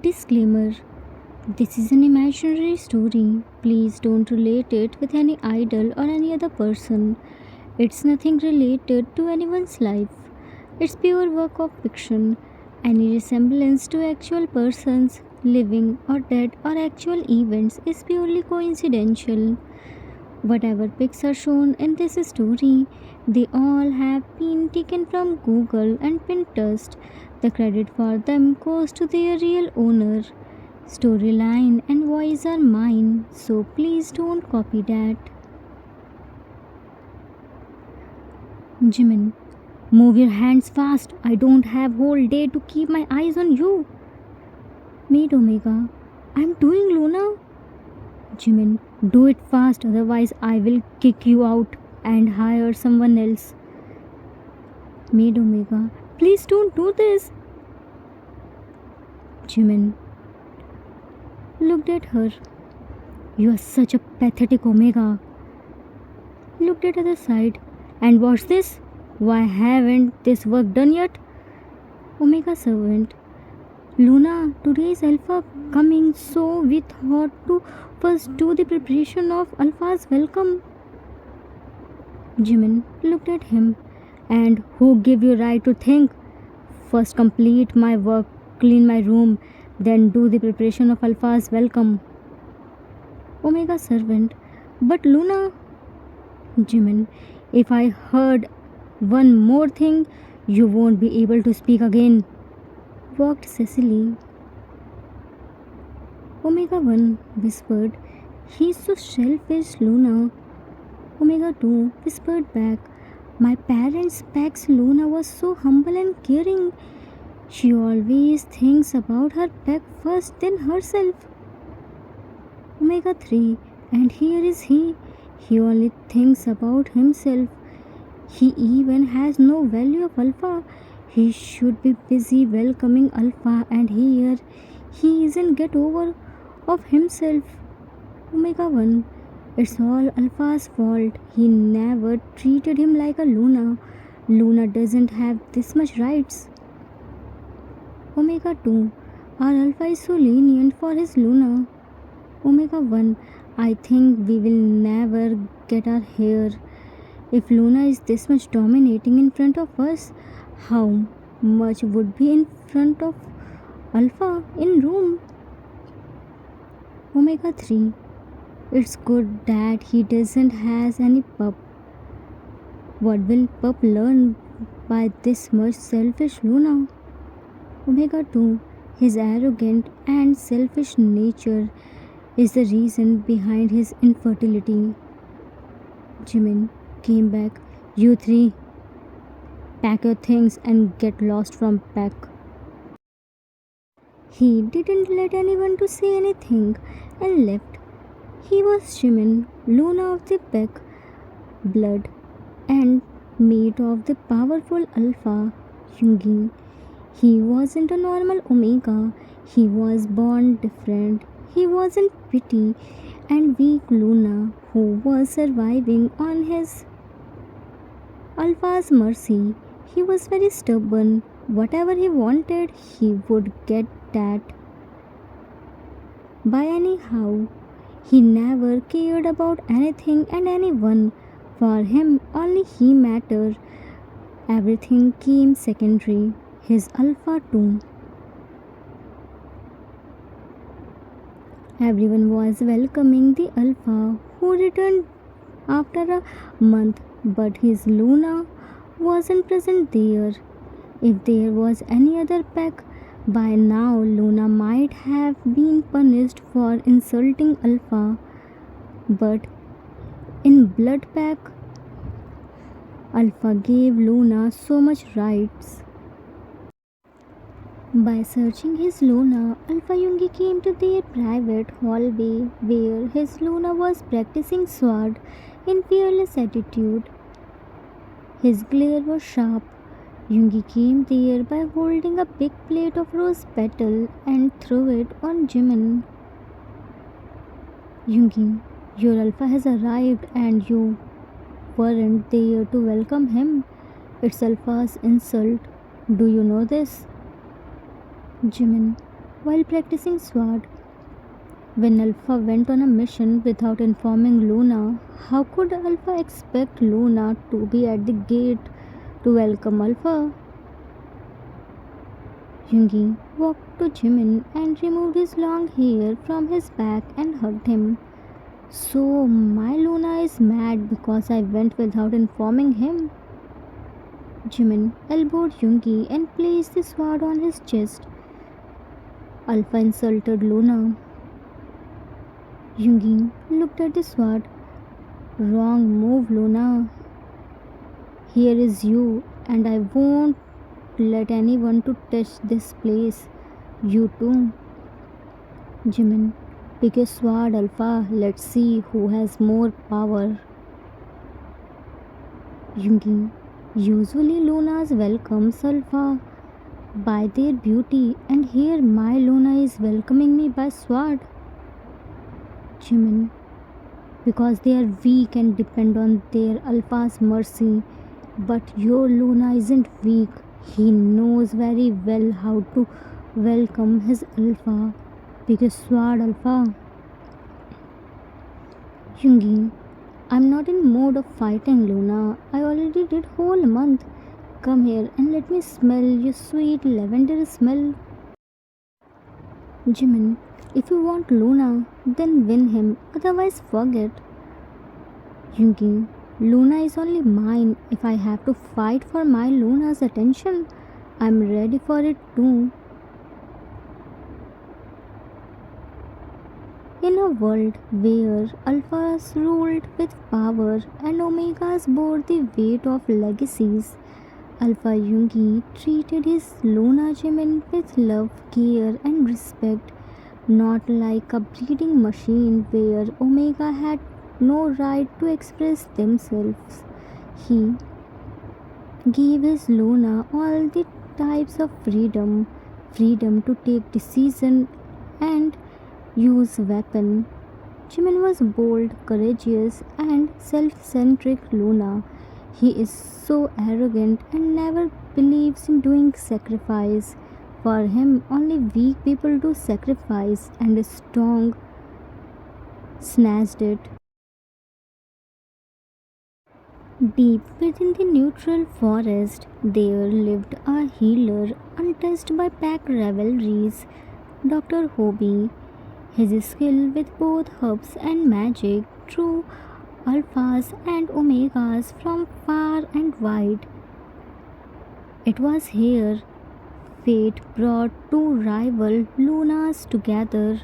Disclaimer: this is an imaginary story. Please don't relate it with any idol or any other person. It's nothing related to anyone's life. It's pure work of fiction. Any resemblance to actual persons, living or dead, or actual events is purely coincidental. Whatever pics are shown in this story, they all have been taken from Google and Pinterest. The credit for them goes to their real owner. Storyline and voice are mine, so please don't copy that. Jimin, move your hands fast. I don't have whole day to keep my eyes on you. Maid Omega, I'm doing, Luna. Jimin, do it fast, otherwise I will kick you out and hire someone else. Maid Omega, please don't do this. Jimin looked at her. You are such a pathetic Omega. Looked at other side. And what's this? Why haven't this work done yet? Omega servant. Luna, today is Alpha coming, so we thought to first do the preparation of Alpha's welcome. Jimin looked at him. And who gave you right to think? First complete my work, clean my room, then do the preparation of Alpha's welcome. Omega servant. But Luna. Jimin, if I heard one more thing, you won't be able to speak again. Walked Cecily. Omega 1 whispered, He's so selfish, Luna. Omega 2 whispered back, My parents' Pax Luna was so humble and caring. She always thinks about her pet first, then herself. Omega 3, and here is he. He only thinks about himself. He even has no value of Alpha. He should be busy welcoming Alpha, and here he isn't get over of himself. Omega 1, it's all Alpha's fault. He never treated him like a Luna. Luna doesn't have this much rights. Omega 2, our Alpha is so lenient for his Luna. Omega 1, I think we will never get our hair. If Luna is this much dominating in front of us, how much would be in front of Alpha in room? Omega 3, it's good that he doesn't has any pup. What will pup learn by this much selfish Luna? Omega 2, his arrogant and selfish nature is the reason behind his infertility. Jimin came back. You three, pack your things and get lost from Pack. He didn't let anyone to say anything and left. He was Jimin, Luna of the Pack, blood and mate of the powerful Alpha, Yoongi. He wasn't a normal Omega. He was born different. He wasn't pretty and weak Luna who was surviving on his Alpha's mercy. He was very stubborn. Whatever he wanted, he would get that. By anyhow, he never cared about anything and anyone. For him, only he mattered. Everything came secondary. His Alpha too. Everyone was welcoming the Alpha who returned after a month, but his Luna wasn't present there. If there was any other Pack, by now Luna might have been punished for insulting Alpha. But in Blood Pack, Alpha gave Luna so much rights. By searching his Luna, Alpha Yoongi came to their private hallway where his Luna was practicing sword in fearless attitude. His glare was sharp. Yoongi came there by holding a big plate of rose petal and threw it on Jimin. Yoongi, your Alpha has arrived and you weren't there to welcome him. It's Alpha's insult. Do you know this? Jimin, while practicing sword. When Alpha went on a mission without informing Luna, how could Alpha expect Luna to be at the gate to welcome Alpha? Yoongi walked to Jimin and removed his long hair from his back and hugged him. So, my Luna is mad because I went without informing him. Jimin elbowed Yoongi and placed the sword on his chest. Alpha insulted Luna. Yoongi looked at the sword. Wrong move, Luna. Here is you, and I won't let anyone to touch this place. You too. Jimin, pick a sword, Alpha. Let's see who has more power. Yoongi, usually Luna's welcomes Alpha by their beauty, and here my Luna is welcoming me by sword. Jimin, because they are weak and depend on their Alpha's mercy. But your Luna isn't weak. He knows very well how to welcome his Alpha. Pick a sword, Alpha. Yoongi, I'm not in mood of fighting, Luna. I already did whole month. Come here and let me smell your sweet lavender smell. Jimin, if you want Luna, then win him. Otherwise, forget. Yoongi, Luna is only mine. If I have to fight for my Luna's attention, I'm ready for it too. In a world where alphas ruled with power and omegas bore the weight of legacies, Alpha Yoongi treated his Luna Jimin with love, care, and respect, not like a breeding machine where Omega had no right to express themselves. He gave his Luna all the types of freedom to take decision and use weapon. Jimin was bold, courageous, and self-centric Luna. He is so arrogant and never believes in doing sacrifice. For him, only weak people do sacrifice, and the strong snatched it. Deep within the neutral forest, there lived a healer untouched by pack rivalries, Dr. Hobie. His skill with both herbs and magic drew alphas and omegas from far and wide. It was here fate brought two rival Lunas together.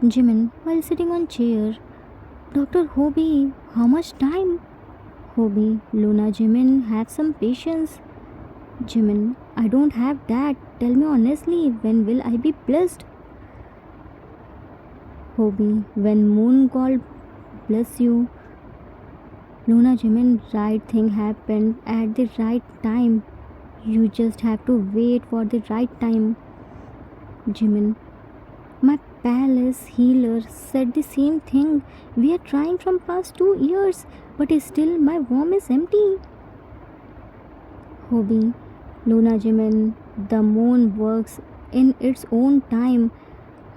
Jimin, while sitting on chair, Dr. Hobie, how much time? Hobie, Luna Jimin, have some patience. Jimin, I don't have that. Tell me honestly, when will I be blessed? Hobie, when Moon God bless you. Luna Jimin, right thing happened at the right time. You just have to wait for the right time. Jimin, my palace healer said the same thing. We are trying from past 2 years, but still my womb is empty. Hobie, Luna Jimin, the moon works in its own time.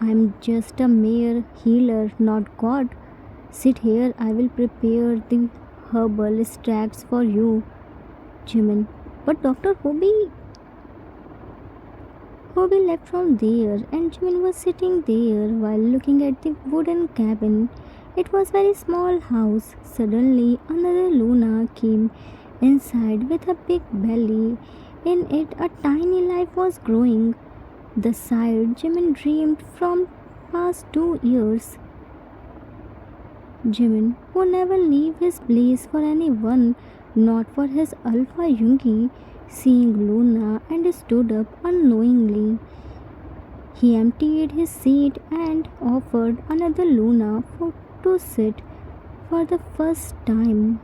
I'm just a mere healer, not God. Sit here, I will prepare the herbal extracts for you. Jimin, but Dr. Hobie left from there, and Jimin was sitting there while looking at the wooden cabin. It was a very small house. Suddenly, another Luna came inside with a big belly. In it, a tiny life was growing. The side Jimin dreamed from past 2 years. Jimin, who never leave his place for anyone, not for his Alpha Yoongi, seeing Luna and stood up unknowingly. He emptied his seat and offered another Luna to sit for the first time.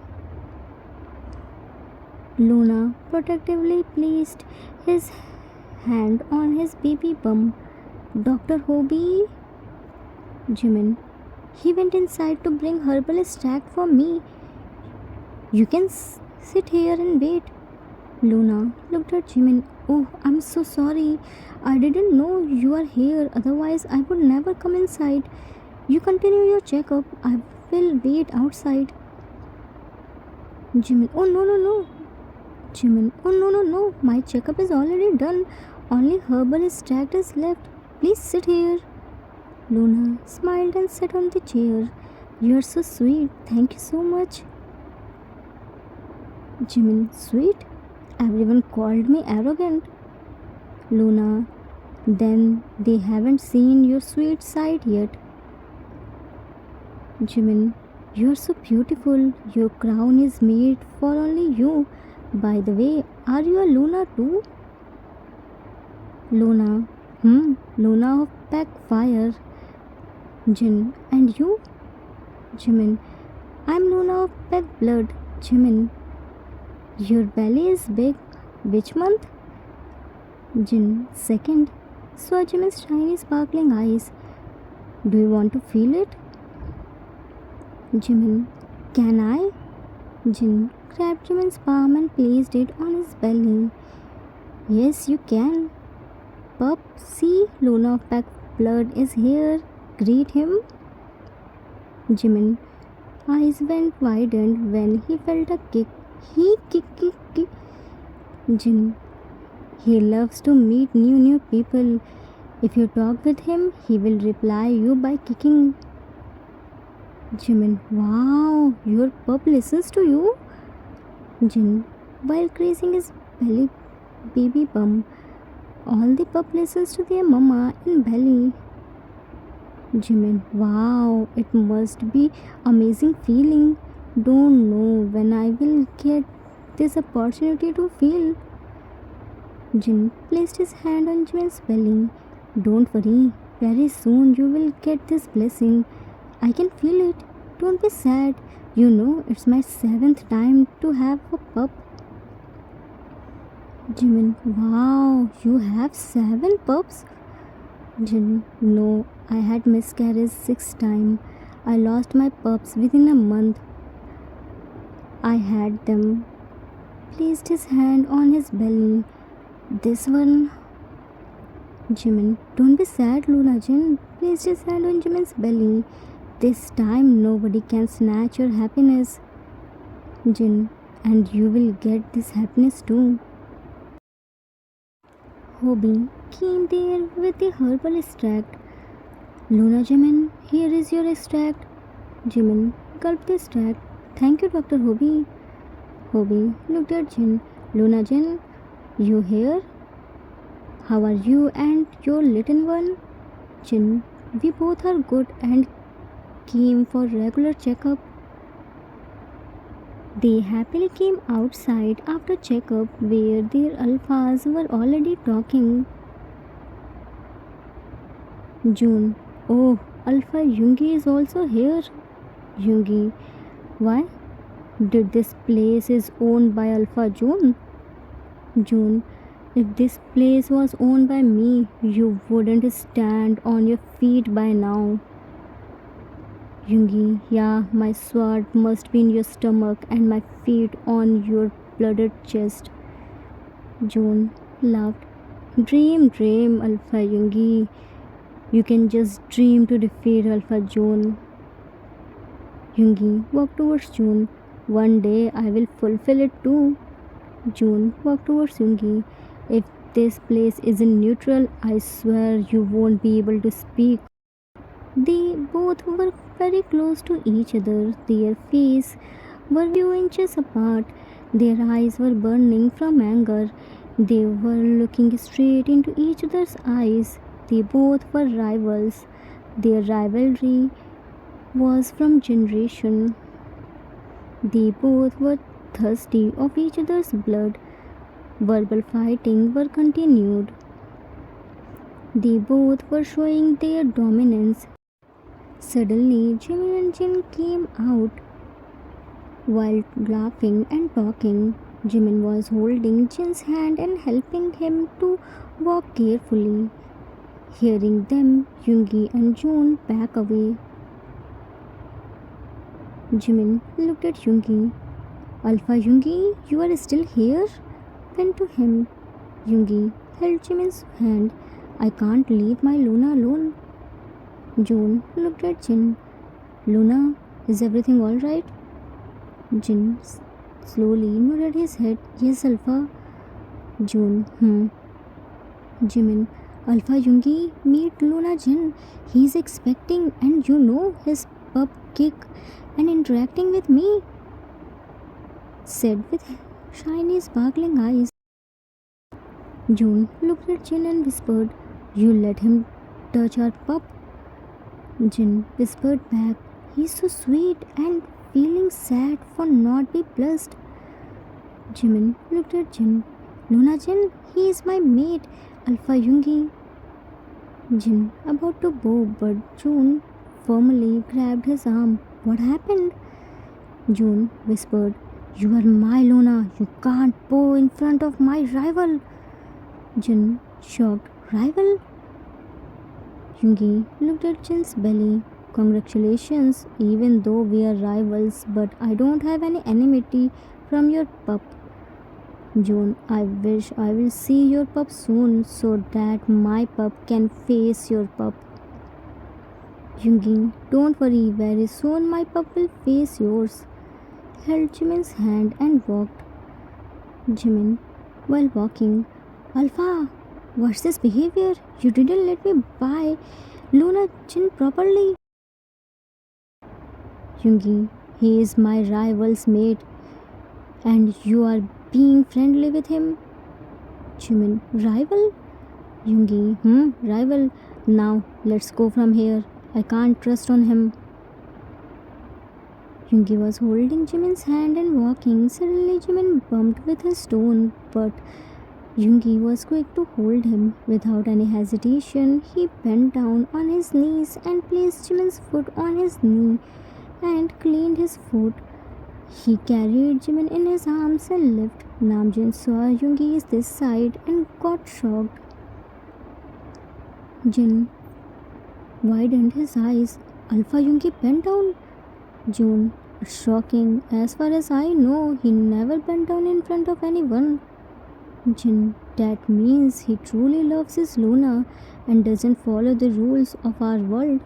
Luna protectively placed his hand on his baby bump. Dr. Hobie, Jimin, he went inside to bring herbal extract for me. You can sit here and wait. Luna looked at Jimin. Oh, I'm so sorry. I didn't know you are here. Otherwise, I would never come inside. You continue your checkup. I will wait outside. Jimin, oh no, no, no. Jimin, oh no, no, no. My checkup is already done. Only herbal extract is left. Please sit here. Luna smiled and sat on the chair. You're so sweet. Thank you so much. Jimin, sweet? Everyone called me arrogant. Luna, then they haven't seen your sweet side yet. Jimin, you're so beautiful. Your crown is made for only you. By the way, are you a Luna too? Luna, Luna of Pack Fire. Jin, and you? Jimin, I'm Luna of Pack Blood. Jimin, your belly is big. Which month? Jin, second. Saw Jimin's shiny sparkling eyes. Do you want to feel it? Jimin, can I? Jin grabbed Jimin's palm and placed it on his belly. Yes, you can. Pup, see, Luna of Pack Blood is here. Greet him. Jimin eyes went widened when he felt a kick. He kick. Jin, he loves to meet new people. If you talk with him, he will reply you by kicking. Jimin, wow, your pup listens to you? Jin, while grazing his belly baby bum, all the pup listens to their mama in belly. Jimin, wow, it must be amazing feeling. Don't know when I will get this opportunity to feel. Jin placed his hand on Jimin's belly. Don't worry, very soon you will get this blessing. I can feel it. Don't be sad. You know, it's my 7th time to have a pup. Jimin, wow, you have 7 pups? Jin, no, I had miscarriage 6 times. I lost my pups within a month. I had them. Placed his hand on his belly. This one. Jimin, don't be sad, Luna. Jin placed his hand on Jimin's belly. This time nobody can snatch your happiness. Jin, and you will get this happiness too. Hobby came there with the herbal extract. Luna, Jimin, here is your extract. Jimin gulped the extract. Thank you, Dr. Hobby. Hobby looked at Jin. Luna, Jin, you here? How are you and your little one? Jin, we both are good and came for regular checkup. They happily came outside after checkup where their alphas were already talking. June, oh, Alpha Yungi is also here. Yungi, why? Did this place is owned by Alpha June? June, if this place was owned by me, you wouldn't stand on your feet by now. Yungi, yeah, my sword must be in your stomach and my feet on your blooded chest. June laughed. Dream, Alpha Yungi. You can just dream to defeat Alpha June. Yungi walked towards June. One day I will fulfill it too. June walked towards Yungi. If this place isn't neutral, I swear you won't be able to speak. They both were very close to each other. Their faces were few inches apart. Their eyes were burning from anger. They were looking straight into each other's eyes. They both were rivals. Their rivalry was from generation. They both were thirsty of each other's blood. Verbal fighting were continued. They both were showing their dominance. Suddenly, Jimin and Jin came out. While laughing and talking, Jimin was holding Jin's hand and helping him to walk carefully. Hearing them, Yungi and June back away. Jimin looked at Yungi. Alpha Yungi, you are still here? Went to him. Yoongi held Jimin's hand. I can't leave my Luna alone. June looked at Jin. Luna, is everything alright? Jin slowly nodded his head. Yes, Alpha. June, Jimin, Alpha Yoongi, meet Luna Jin. He's expecting, and you know his pup kick and interacting with me, said with shiny sparkling eyes. June looked at Jin and whispered, you let him touch our pup? Jin whispered back, he's so sweet and feeling sad for not be blessed. Jimin looked at Jin. Luna Jin, he is my mate, Alpha Yoongi. Jin about to bow, but June firmly grabbed his arm. What happened? June whispered, you are my Luna. You can't bow in front of my rival. Jin shocked. Rival? Yoongi looked at Jin's belly. Congratulations, even though we are rivals, but I don't have any enmity from your pup. June, I wish I will see your pup soon so that my pup can face your pup. Yoongi, don't worry, very soon my pup will face yours. Held Jimin's hand and walked. Jimin, while walking, Alpha, what's this behavior? You didn't let me buy Luna Jin properly. Yoongi, he is my rival's mate and you are being friendly with him. Jimin, rival? Yoongi, rival. Now let's go from here. I can't trust on him. Yoongi was holding Jimin's hand and walking. Suddenly Jimin bumped with his stone, but Yoongi was quick to hold him. Without any hesitation, he bent down on his knees and placed Jimin's foot on his knee and cleaned his foot. He carried Jimin in his arms and left. Namjoon saw Yoongi's this side and got shocked. Jin widened his eyes. Alpha Yoongi bent down. June, shocking. As far as I know, he never bent down in front of anyone. Jin, that means he truly loves his Luna and doesn't follow the rules of our world.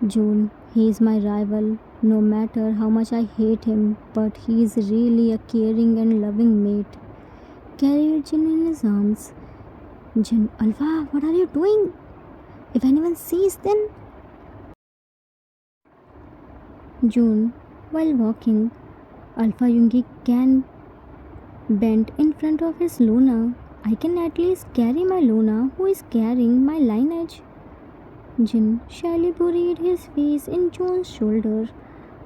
June, he is my rival, no matter how much I hate him, but he is really a caring and loving mate. Carried Jin in his arms. Jin, Alpha, what are you doing? If anyone sees, then. June, while walking, Alpha Yoongi can bend in front of his Luna. I can at least carry my Luna who is carrying my lineage. Jin shyly buried his face in June's shoulder.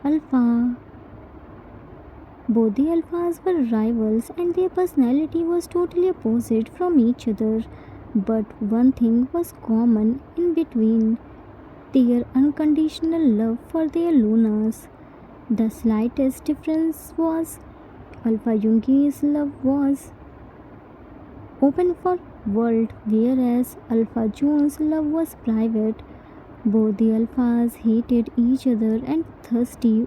Alpha. Both the Alphas were rivals and their personality was totally opposite from each other. But one thing was common in between, their unconditional love for their Lunas. The slightest difference was Alpha Yoongi's love was open for world, whereas Alpha June's love was private. Both the Alphas hated each other and thirsty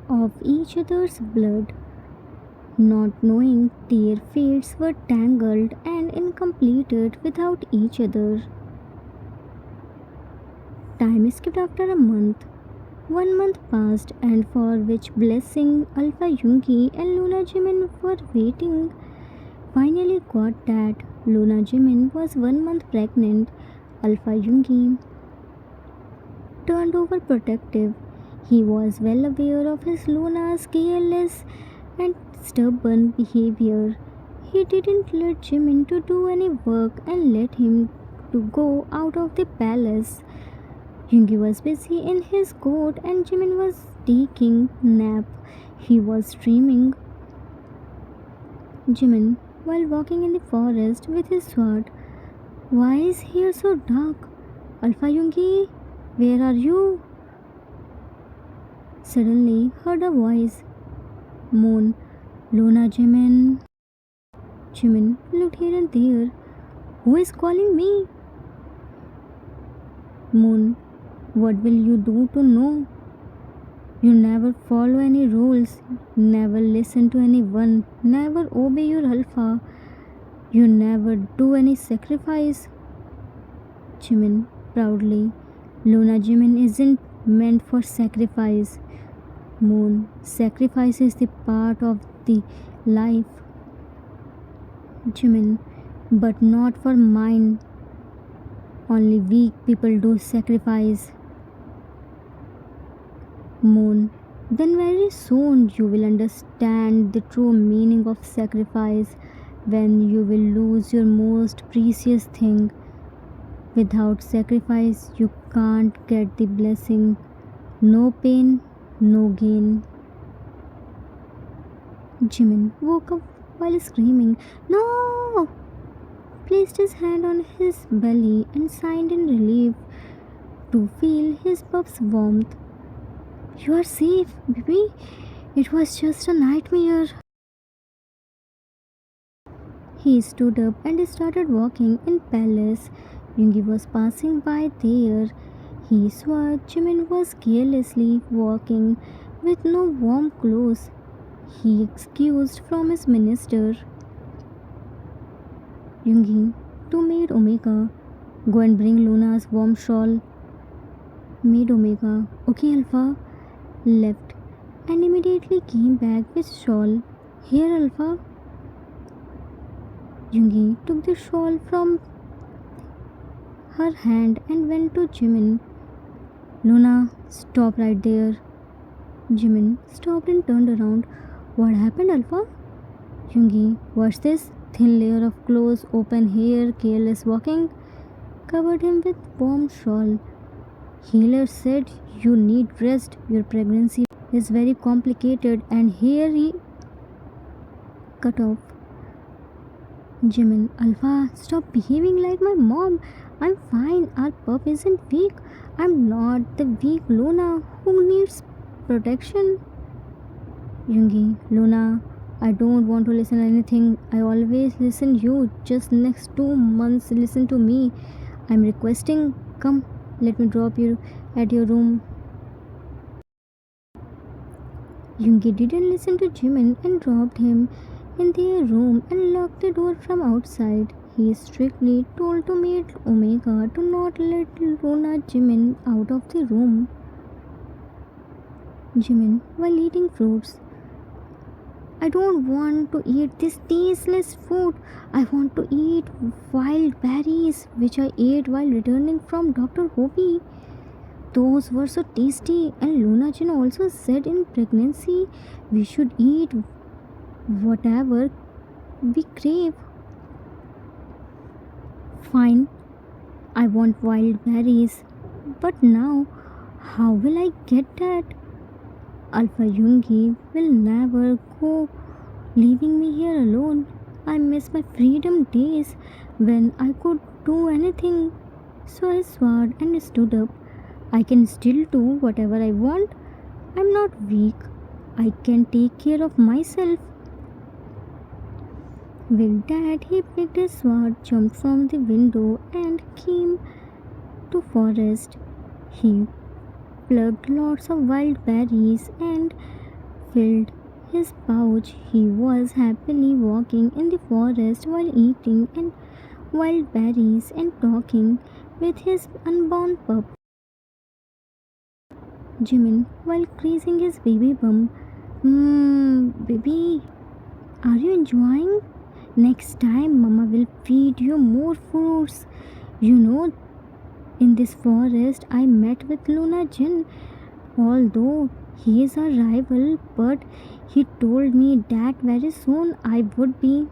of each other's blood, not knowing their fates were tangled and incompleted without each other. Time skipped after a month. 1 month passed, and for which blessing Alpha Yoongi and Luna Jimin were waiting. Finally got that Luna Jimin was 1 month pregnant. Alpha Yoongi turned overprotective. He was well aware of his Luna's careless and stubborn behavior. He didn't let Jimin to do any work and let him to go out of the palace. Yoongi was busy in his court and Jimin was taking nap. He was dreaming. Jimin, while walking in the forest with his sword, why is here so dark? Alpha Yoongi, where are you? Suddenly heard a voice. Moon, Luna Jimin. Jimin looked here and there. Who is calling me? Moon, what will you do to know? You never follow any rules, never listen to anyone, never obey your alpha. You never do any sacrifice. Jimin proudly. Luna, Jimin isn't meant for sacrifice. Moon, sacrifice is the part of the life. Jimin, but not for mine. Only weak people do sacrifice. Moon, then very soon you will understand the true meaning of sacrifice when you will lose your most precious thing. Without sacrifice, you can't get the blessing. No pain, no gain. Jimin woke up while screaming, "No!" Placed his hand on his belly and sighed in relief to feel his pup's warmth. "You are safe, baby. It was just a nightmare." He stood up and started walking in palace. Yungi was passing by there. He saw Jimin was carelessly walking with no warm clothes. He excused from his minister. Yungi to Maid Omega. "Go and bring Luna's warm shawl." Maid Omega, "Okay, Alpha." Left and immediately came back with shawl. "Here, Alpha." Yungi took the shawl from her hand and went to Jimin. "Luna, stop right there." Jimin stopped and turned around. "What happened, Alpha?" Yungi, "What's this? Thin layer of clothes, open hair, careless walking." Covered him with warm shawl. "Healer said you need rest. Your pregnancy is very complicated." And here he cut off. Jimin, "Alpha, stop behaving like my mom. I'm fine. Our pup isn't weak. I'm not the weak Luna who needs protection." Yungi, "Luna, I don't want to listen anything. I always listen you. Just next 2 months listen to me. I'm requesting. Come, let me drop you at your room." Yungi didn't listen to Jimin and dropped him in their room and locked the door from outside. He strictly told to Maid Omega to not let Luna Jimin out of the room. Jimin, while eating fruits, "I don't want to eat this tasteless food. I want to eat wild berries, which I ate while returning from Dr. Hopi. Those were so tasty." And Luna Jin also said in pregnancy we should eat whatever we crave. "Fine, I want wild berries. But now, how will I get that? Alpha Yungi will never go, leaving me here alone. I miss my freedom days when I could do anything." So I swore and stood up. "I can still do whatever I want. I'm not weak. I can take care of myself." With that, he picked his sword, jumped from the window, and came to forest. He plucked lots of wild berries and filled his pouch. He was happily walking in the forest while eating and wild berries and talking with his unborn pup. Jimin, while creasing his baby bum, Baby, are you enjoying? Next time, Mama will feed you more fruits. You know, in this forest, I met with Luna Jin. Although he is a rival, but he told me that very soon I would be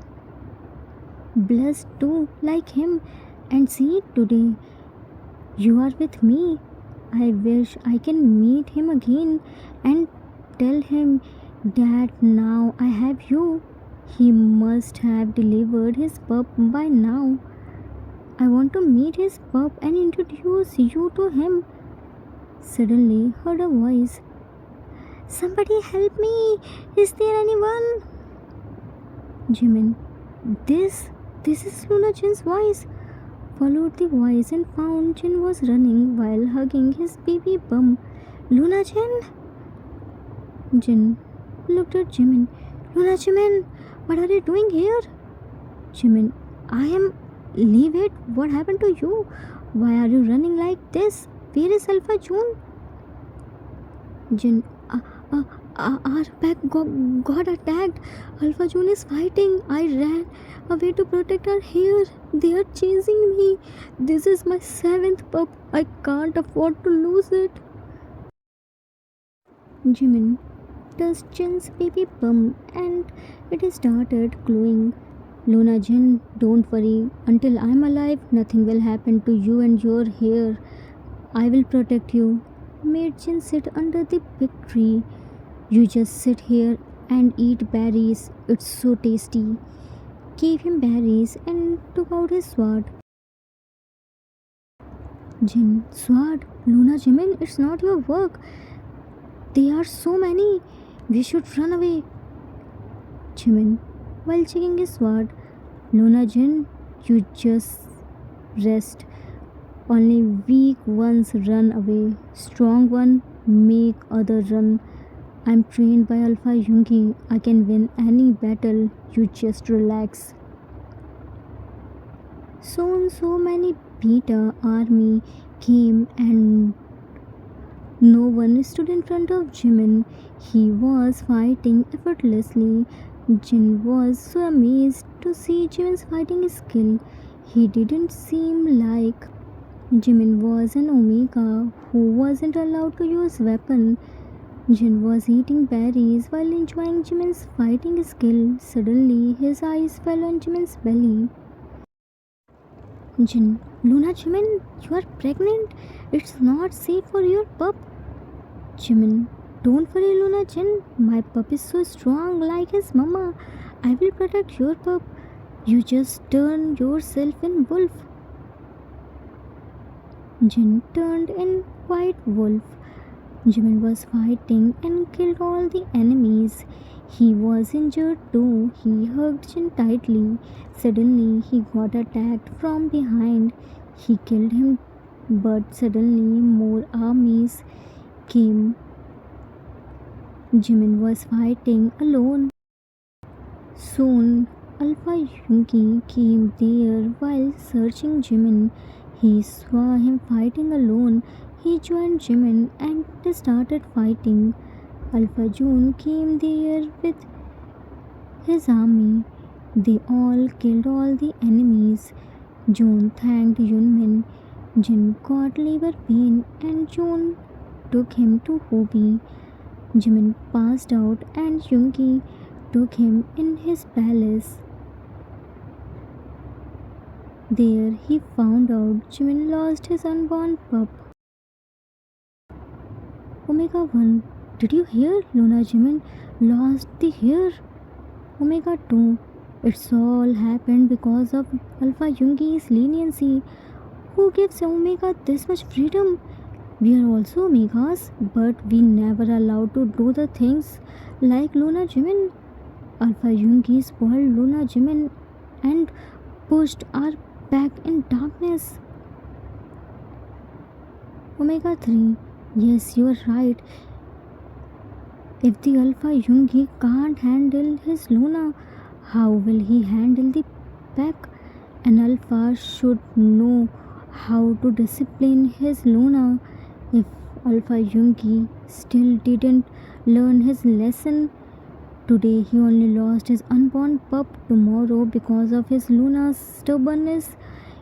blessed too, like him. And see, today you are with me. I wish I can meet him again and tell him that now I have you. He must have delivered his pup by now. I want to meet his pup and introduce you to him." Suddenly heard a voice. "Somebody help me! Is there anyone?" Jimin, this is Luna Jin's voice. Followed the voice and found Jin was running while hugging his baby bum. "Luna Jin?" Jin looked at Jimin. Luna, Jimin, what are you doing here? Jimin, I am. Leave it. What happened to you? Why are you running like this? Where is Alpha June? Jin, uh, our pack got attacked. Alpha June is fighting. I ran away to protect our hair. They are chasing me. This is my seventh pup. I can't afford to lose it. Jimin touched Jin's baby bum and it started glowing. Luna Jin, don't worry. Until I'm alive, nothing will happen to you and your hair. I will protect you. Made Jin sit under the big tree. You just sit here and eat berries. It's so tasty. Gave him berries and took out his sword. Jin, sword, Luna Jimin, it's not your work. There are so many. We should run away. Jimin, while checking his sword, Luna Jin, you just rest. Only weak ones run away. Strong one make other run. I'm trained by Alpha Yungi. I can win any battle. You just relax. Soon so many beta army came and no one stood in front of Jimin. He was fighting effortlessly. Jin was so amazed to see Jimin's fighting skill. He didn't seem like Jimin was an Omega who wasn't allowed to use weapon. Jin was eating berries while enjoying Jimin's fighting skill. Suddenly, his eyes fell on Jimin's belly. Jin, Luna Jimin, you are pregnant. It's not safe for your pup. Jimin, don't worry, Luna Jin. My pup is so strong like his mama. I will protect your pup. You just turn yourself in wolf. Jin turned in white wolf. Jimin was fighting and killed all the enemies. He was injured too. He hugged Jin tightly. Suddenly, he got attacked from behind. He killed him, but suddenly more armies came. Jimin was fighting alone. Soon, Alpha Yungi came there while searching Jimin. He saw him fighting alone. He joined Jimin and they started fighting. Alpha June came there with his army. They all killed all the enemies. June thanked Yunmin. Jin got labor pain and June took him to Hobi. Jimin passed out and Yungi took him in his palace. There he found out Jimin lost his unborn pup. Omega 1, did you hear? Luna Jimin lost the hair. Omega 2, it's all happened because of Alpha Yungi's leniency. Who gives Omega this much freedom? We are also Omegas, but we never allowed to do the things like Luna Jimin. Alpha Yungi spoiled Luna Jimin and pushed our back in darkness. Omega 3, yes, you are right. If the Alpha Yungi can't handle his Luna, how will he handle the pack? An Alpha should know how to discipline his Luna. If Alpha Yungi still didn't learn his lesson, today he only lost his unborn pup. Tomorrow, because of his Luna's stubbornness,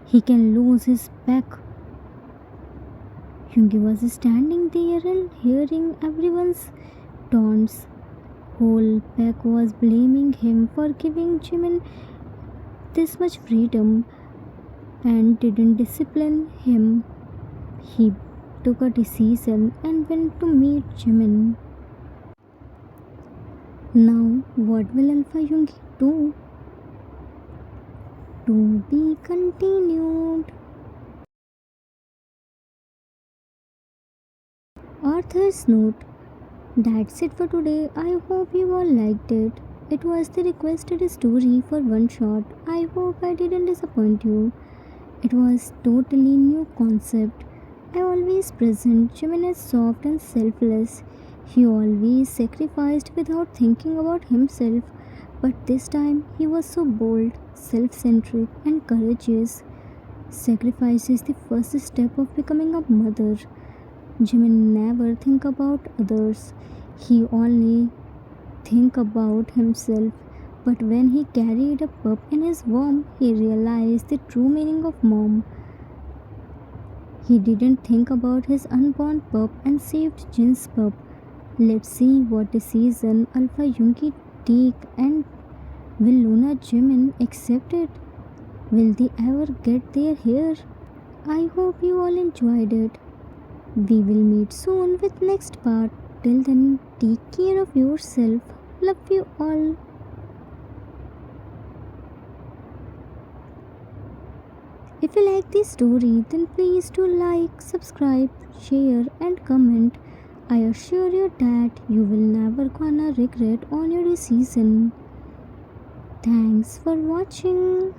he can lose his pack. Yungi was standing there and hearing everyone's taunts. Whole pack was blaming him for giving Jimin this much freedom and didn't discipline him. He took a decision and went to meet Jimin. Now, what will Alpha Yungi do? To be continued. Author's note. That's it for today. I hope you all liked it. It was the requested story for one shot. I hope I didn't disappoint you. It was totally new concept. I always present Jimin as soft and selfless. He always sacrificed without thinking about himself, but this time he was so bold, self centric, and courageous. Sacrifice is the first step of becoming a mother. Jimmy never think about others. He only think about himself. But when he carried a pup in his womb, he realized the true meaning of mom. He didn't think about his unborn pup and saved Jin's pup. Let's see what decision Alpha Yunki take, and will Luna Jimin accept it? Will they ever get their hair? I hope you all enjoyed it. We will meet soon with next part. Till then, take care of yourself. Love you all. If you like this story, then please do like, subscribe, share, and comment. I assure you that you will never gonna regret on your decision. Thanks for watching.